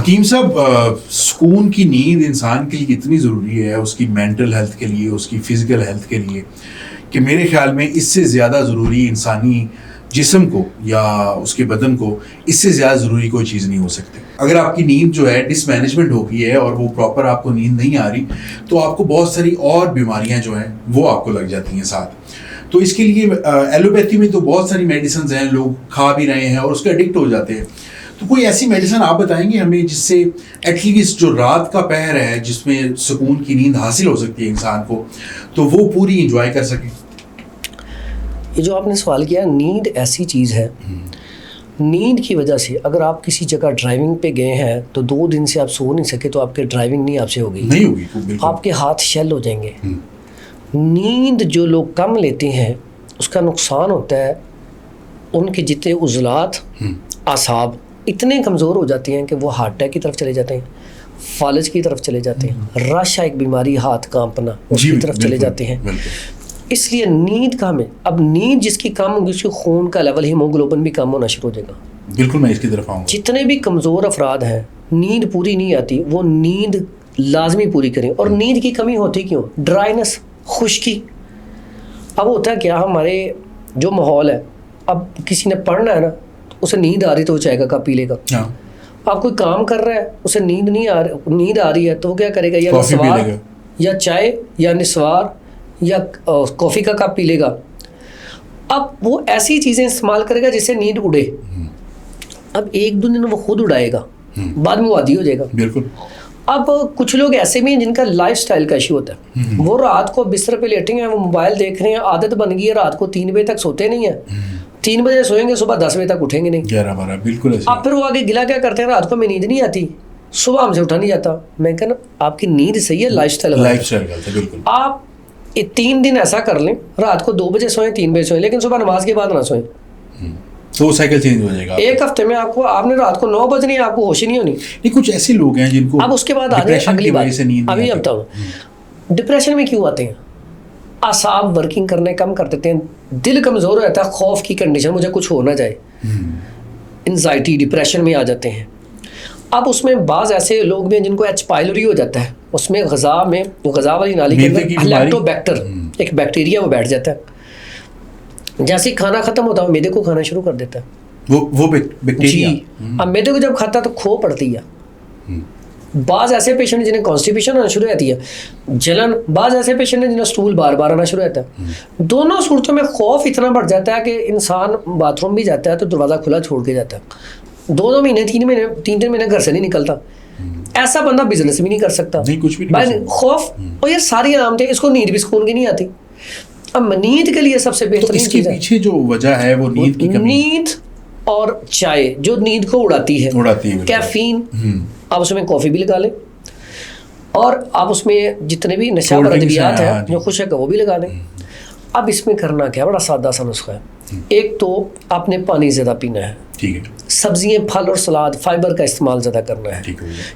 حکیم صاحب، سکون کی نیند انسان کے لیے اتنی ضروری ہے، اس کی مینٹل ہیلتھ کے لیے، اس کی فزیکل ہیلتھ کے لیے، کہ میرے خیال میں اس سے زیادہ ضروری انسانی جسم کو یا اس کے بدن کو اس سے زیادہ ضروری کوئی چیز نہیں ہو سکتی. اگر آپ کی نیند جو ہے ڈس مینجمنٹ ہو گئی ہے اور وہ پراپر آپ کو نیند نہیں آ رہی، تو آپ کو بہت ساری اور بیماریاں جو ہیں وہ آپ کو لگ جاتی ہیں ساتھ. تو اس کے لیے ایلوپیتھی میں تو بہت ساری میڈیسنز ہیں، لوگ کھا بھی رہے ہیں اور اس کے ایڈکٹ ہو جاتے ہیں. تو کوئی ایسی میڈیسن آپ بتائیں گے ہمیں جس سے ایٹ لیسٹ جو رات کا پہر ہے جس میں سکون کی نیند حاصل ہو سکتی ہے انسان کو، تو وہ پوری انجوائے کر سکیں؟ یہ جو آپ نے سوال کیا، نیند ایسی چیز ہے، نیند کی وجہ سے اگر آپ کسی جگہ ڈرائیونگ پہ گئے ہیں تو 2 دن سے آپ سو نہیں سکے تو آپ کے ڈرائیونگ نہیں آپ سے ہوگی، آپ کے ہاتھ شل ہو جائیں گے. نیند جو لوگ کم لیتے ہیں اس کا نقصان ہوتا ہے، ان کے جتنے عضلات، اعصاب اتنے کمزور ہو جاتے ہیں کہ وہ ہارٹ اٹیک کی طرف چلے جاتے ہیں، فالج کی طرف چلے جاتے ہیں، رشا ایک بیماری ہاتھ کانپنا اس کی طرف چلے جاتے ہیں. اس لیے نیند کا ہمیں، اب نیند جس کی کم ہوگی اس کی خون کا لیول ہیموگلوبن بھی کم ہونا شروع ہو جائے گا. بالکل میں اس کی طرف آؤں. جتنے بھی کمزور افراد ہیں نیند پوری نہیں آتی، وہ نیند لازمی پوری کریں. اور نیند کی کمی ہوتی کیوں؟ ڈرائنس، خشکی. اب ہوتا ہے کیا، ہمارے جو ماحول ہے، اب کسی نے پڑھنا ہے نا، اسے نیند آ رہی تو وہ چائے کا کپ پی لے گا. آپ کوئی کام کر رہا ہے، اسے نیند نہیں آ رہی ہے تو وہ کیا کرے گا؟ یا نسوار یا چائے یا نسوار یا کافی کا کپ پی لے گا. اب وہ ایسی چیزیں استعمال کرے گا جس سے نیند اڑے. اب 1-2 دن وہ خود اڑائے گا، بعد میں وہ عادی ہو جائے گا. بالکل. اب کچھ لوگ ایسے بھی ہیں جن کا لائف سٹائل کا ایشو ہوتا ہے، وہ رات کو بستر پہ لیٹے ہیں، وہ موبائل دیکھ رہے ہیں، عادت بن گئی ہے، رات کو 3 بجے تک سوتے نہیں ہیں. 3 بجے سوئیں گے، صبح 10 بجے تک اٹھیں گے نہیں. 11-12 بالکل. اب پھر وہ آگے گلا کیا کرتے ہیں، رات کو میں نیند نہیں آتی، صبح ہم سے اٹھا نہیں جاتا. میں کہنا آپ کی نیند صحیح ہے، لائف سٹائل. بالکل. آپ 3 دن ایسا کر لیں، رات کو 2 بجے سوئیں، 3 بجے سوئیں، لیکن صبح نماز کے بعد نہ سوئیں، تو سائیکل چینج ہو جائے گا. 1 ہفتے میں آپ نے رات کو 9 بجے آپ کو ہوش ہی نہیں ہونی. یہ کچھ ایسے لوگ ہیں جن کو اب اس کے بعد آ جائیں اگلی بات. ابھی اب تو ڈپریشن میں کیوں آتے ہیں؟ اعصاب ورکنگ کرنے کم کر دیتے ہیں، دل کمزور ہو جاتا ہے، خوف کی کنڈیشن، مجھے کچھ ہو نہ جائے، انزائٹی، ڈپریشن میں آ جاتے ہیں. اب اس میں بعض ایسے لوگ بھی ہیں جن کو ایچ پائلوری ہو جاتا ہے، اس میں غذا والی نالی کے اندر لیکٹوبیکٹر ایک بیکٹیریا وہ بیٹھ جاتا ہے. جیسے ہی کھانا ختم ہوتا ہے وہ میدے کو کھانا شروع کر دیتا ہے، وہ بیکٹیریا. اب میدے کو جب کھاتا ہے تو کھو پڑتی ہے. بعض ایسے پیشنٹ جنہیں کانسٹیپیشن ہونا شروع ہوتی ہے، جلن. بعض ایسے پیشنٹ ہیں جنہیں اسٹول بار بار آنا شروع ہوتا ہے. دونوں صورتوں میں خوف اتنا بڑھ جاتا ہے کہ انسان باتھ روم بھی جاتا ہے تو دروازہ کھلا چھوڑ کے جاتا ہے. 2 مہینے 3 مہینے گھر سے نہیں نکلتا. ایسا بندہ بزنس بھی نہیں کر سکتا، خوف. اور یہ ساری علامتیں، اس کو نیند بھی سکون کی نہیں آتی. اب نیند کے لیے سب سے بہترین چیز ہے، پیچھے جو وجہ ہے وہ نیند کی کمی. نیند اور چائے جو نیند کو اڑاتی ہے، کیفین. آپ اس میں کافی بھی لگا لیں، اور آپ اس میں جتنے بھی نشہ آور ادویات ہیں جو خوشک ہے وہ بھی لگا لیں. اب اس میں کرنا کیا، بڑا سادہ سا نسخہ ہے. ایک تو آپ نے پانی زیادہ پینا ہے، ٹھیک ہے. سبزیاں، پھل اور سلاد، فائبر کا استعمال زیادہ کرنا ہے.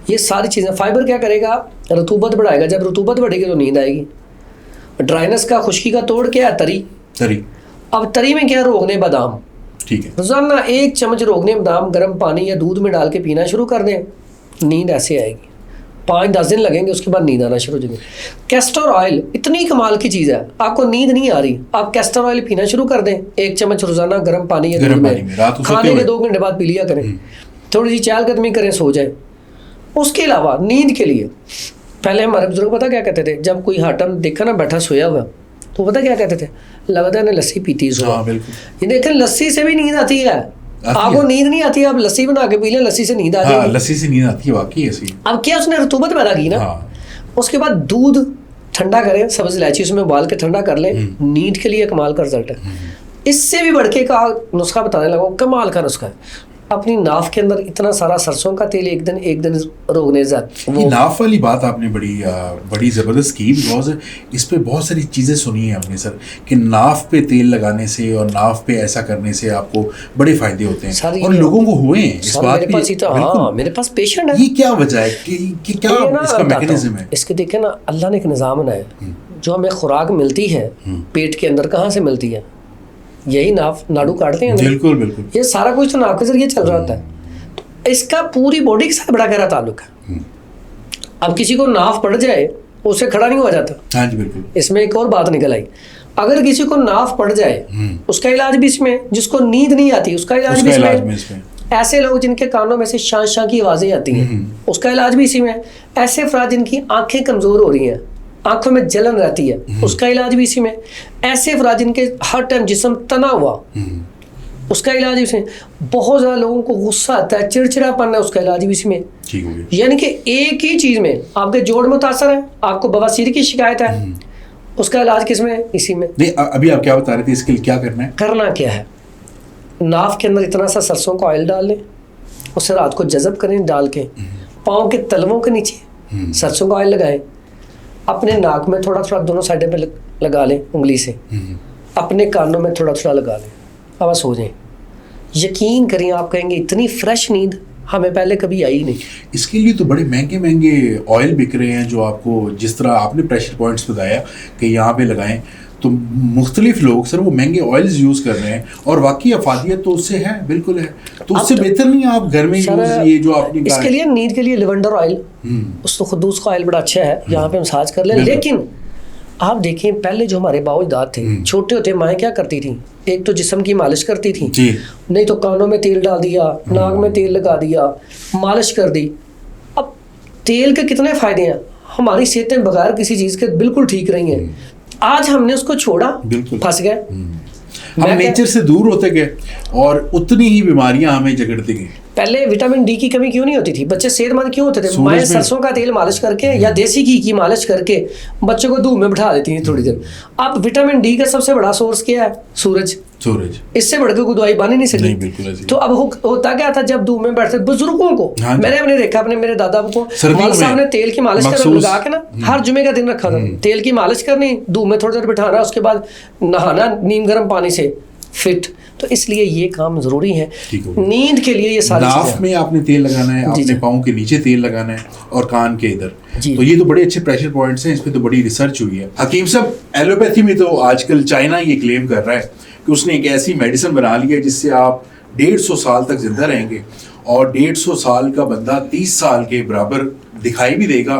یہ ساری چیزیں، فائبر کیا کرے گا، رطوبت بڑھائے گا. جب رطوبت بڑھے گی تو نیند آئے گی. ڈرائنس کا، خشکی کا توڑ کیا ہے، تری. اب تری میں کیا، روغنے بادام. ٹھیک ہے. روزانہ 1 چمچ روغنے بادام گرم پانی یا دودھ میں ڈال کے پینا شروع کر دیں، نیند ایسے آئے گی. 5-10 دن لگیں گے، اس کے بعد نیند آنا شروع ہو جائے گی. کیسٹر آئل اتنی کمال کی چیز ہے، آپ کو نیند نہیں آ رہی، آپ کیسٹر آئل پینا شروع کر دیں. 1 چمچ روزانہ گرم پانی یا دودھ میں کھانے کے 2 گھنٹے بعد پی لیا کریں. تھوڑی سی چہل قدمی کریں، سو جائیں. اس کے علاوہ نیند کے لیے پہلے ہمارے بزرگ پتہ کیا کہتے تھے، جب کوئی ہاٹم دیکھا نا بیٹھا سویا ہوا تو پتہ کیا کہتے تھے، لگتا ہے نا لسی پیتی ہے. یہ دیکھیں لسی سے بھی نیند آتی ہے. آپ کو نیند نہیں آتی، آپ لسی بنا کے پی لیں، لسی سے نیند آ جائے گی. لسی سے نیند آتی ہے واقعی ایسی. اب کیا اس نے رطوبت پیدا کی نا. اس کے بعد دودھ ٹھنڈا کریں، سبز الائچی اس میں ابال کے ٹھنڈا کر لیں. نیند کے لیے کمال کا رزلٹ ہے. اس سے بھی بڑھ کے کا نسخہ بتانے لگا، کمال کا نسخہ ہے. اپنی ناف کے اندر اتنا سارا سرسوں کا تیل ایک دن روغنے زیادہ. یہ ناف والی بات آپ نے بڑی زبردست کی، بیکاز اس پہ بہت ساری چیزیں سنی ہیں ہم نے سر، کہ ناف پہ تیل لگانے سے اور ناف پہ ایسا کرنے سے آپ کو بڑے فائدے ہوتے ہیں، اور لوگوں کو ہوئے ہیں اس بات پہ. ہاں میرے پاس پیشنٹ ہے. یہ کیا وجہ ہے کہ کیا اس کا میکینزم ہے؟ اس کے دیکھیں نا، اللہ نے ایک نظام بنایا. جو ہمیں خوراک ملتی ہے پیٹ کے اندر، کہاں سے ملتی ہے؟ یہی ناف، ناڑو کاٹتے ہیں. بالکل بالکل. یہ سارا کچھ تو ناف کے ذریعے چل رہا ہوتا ہے. اس کا پوری باڈی کے ساتھ بڑا گہرا تعلق ہے. اب کسی کو ناف پڑ جائے اس سے کھڑا نہیں ہوا جاتا. ہاں جی بالکل. اس میں ایک اور بات نکل آئی, اگر کسی کو ناف پڑ جائے اس کا علاج بھی اس میں, جس کو نیند نہیں آتی اس کا علاج بھی اس میں, ایسے لوگ جن کے کانوں میں سے شاں شاں کی آوازیں آتی ہیں اس کا علاج بھی اسی میں, ایسے افراد جن کی آنکھیں کمزور ہو رہی ہیں, آنکھوں میں جلن رہتی ہے, اس کا علاج بھی اسی میں, ایسے افراد جن کے ہر ٹائم جسم تنا ہوا اس کا علاج بھی اسی میں, بہت زیادہ لوگوں کو غصہ آتا ہے, چڑچڑا پن ہے, اس کا علاج بھی اسی میں. یعنی کہ ایک ہی چیز میں آپ کے جوڑ متاثر ہے, آپ کو بواسیر کی شکایت ہے, اس کا علاج کس میں؟ اسی میں. ابھی آپ کیا بتا رہے تھے, اس کے لیے کیا کرنا ہے؟ کرنا کیا ہے, ناف کے اندر اتنا سا سرسوں کا آئل ڈال لیں, اسے رات کو جذب کریں, ڈال کے پاؤں کے تلووں کے نیچے سرسوں کا آئل لگائیں, اپنے ناک میں تھوڑا تھوڑا دونوں سائڈیں پہ لگا لیں انگلی سے, اپنے کانوں میں تھوڑا تھوڑا لگا لیں, اب سو جائیں. یقین کریں آپ کہیں گے اتنی فریش نیند ہمیں پہلے کبھی آئی نہیں. اس کے لیے تو بڑے مہنگے مہنگے آئل بک رہے ہیں جو آپ کو, جس طرح آپ نے پریشر پوائنٹس بتایا کہ یہاں پہ لگائیں, تو مختلف لوگ سر وہ مہنگے آئلز یوز کر رہے ہیں اور واقعی افادیت تو اس سے ہے, بالکل ہے. تو اس سے بہتر نہیں آپ گھر میں یہ جو آپ نے اس کے لیے نیند کے لیے لیونڈر آئل, اس تو خدوس کا آئل بڑا اچھا ہے, یہاں پہ مساج کر لیں. لیکن آپ دیکھیں پہلے جو ہمارے باؤ اجداد تھے, چھوٹے ہوتے مائیں کیا کرتی تھیں, ایک تو جسم کی مالش کرتی تھیں, نہیں تو کانوں میں تیل ڈال دیا, ناک میں تیل لگا دیا, مالش کر دی. اب تیل کے کتنے فائدے ہیں, ہماری صحتیں بغیر کسی چیز کے بالکل ٹھیک رہی ہیں. آج ہم نے اس کو چھوڑا, پھنس گئے, ہم نیچر سے دور ہوتے گئے اور اتنی ہی بیماریاں ہمیں جگڑتی گئی. پہلے وٹامن ڈی کی کمی کیوں نہیں ہوتی تھی, بچے صحت مند کیوں ہوتے تھے, مائیں سرسوں کا تیل مالش کر کے یا دیسی گھی کی مالش کر کے بچوں کو دھوپ میں بٹھا دیتی ہیں تھوڑی دیر. اب وٹامن ڈی کا سب سے بڑا سورس کیا ہے, سورج. اس سے بڑھ کے کوئی دوائی بن ہی نہیں سکتی. تو اب ہوتا کیا تھا, جب دھوپ میں بیٹھتے بزرگوں کو, میں نے اپنے دیکھا, اپنے میرے دادا کو, مول صاحب نے تیل کی مالش کر لگا کے نا ہر جمعے کا دن رکھا تھا, تیل کی مالش کرنی, دھوپ میں تھوڑی دیر بٹھانا, اس کے بعد نہانا نیم گرم پانی سے, فٹ. تو اس لیے یہ کام ضروری ہے نیند کے لیے. یہ ساری ناف میں آپ نے تیل لگانا ہے, اپنے پاؤں کے نیچے تیل لگانا ہے, اور کان کے ادھر. تو یہ تو بڑے اچھے پریشر پوائنٹس ہیں, اس پہ تو بڑی ریسرچ ہوئی ہے. حکیم صاحب, ایلوپیتھی میں تو آج کل چائنا یہ کلیم کر رہا ہے کہ اس نے ایک ایسی میڈیسن بنا لی ہے جس سے آپ 150 سال تک زندہ رہیں گے, اور 150 سال کا بندہ 30 سال کے برابر دکھائی بھی دے گا,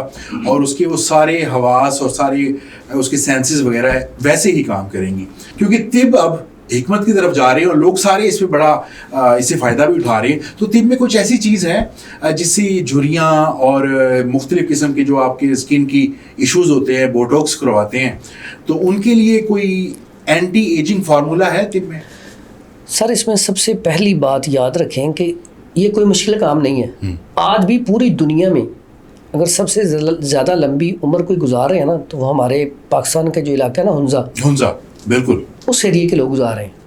اور اس کے وہ سارے حواس اور سارے اس کے سینسز وغیرہ ویسے ہی کام کریں گی. کیونکہ طب اب حکمت کی طرف جا رہے ہیں اور لوگ سارے اس پہ بڑا اس سے فائدہ بھی اٹھا رہے ہیں. تو طب میں کچھ ایسی چیز ہے جس سے جھریاں اور مختلف قسم کے جو آپ کے اسکن کی ایشوز ہوتے ہیں, بوٹوکس کرواتے ہیں, تو ان کے لیے کوئی اینٹی ایجنگ فارمولا ہے طب میں؟ سر اس میں سب سے پہلی بات یاد رکھیں کہ یہ کوئی مشکل کام نہیں ہے. آج بھی پوری دنیا میں اگر سب سے زیادہ لمبی عمر کوئی گزار رہے ہیں نا, تو وہ ہمارے پاکستان کا جو علاقہ ہے نا, ہنزا, بالکل اس ایریے کے لوگ گزار رہے ہیں.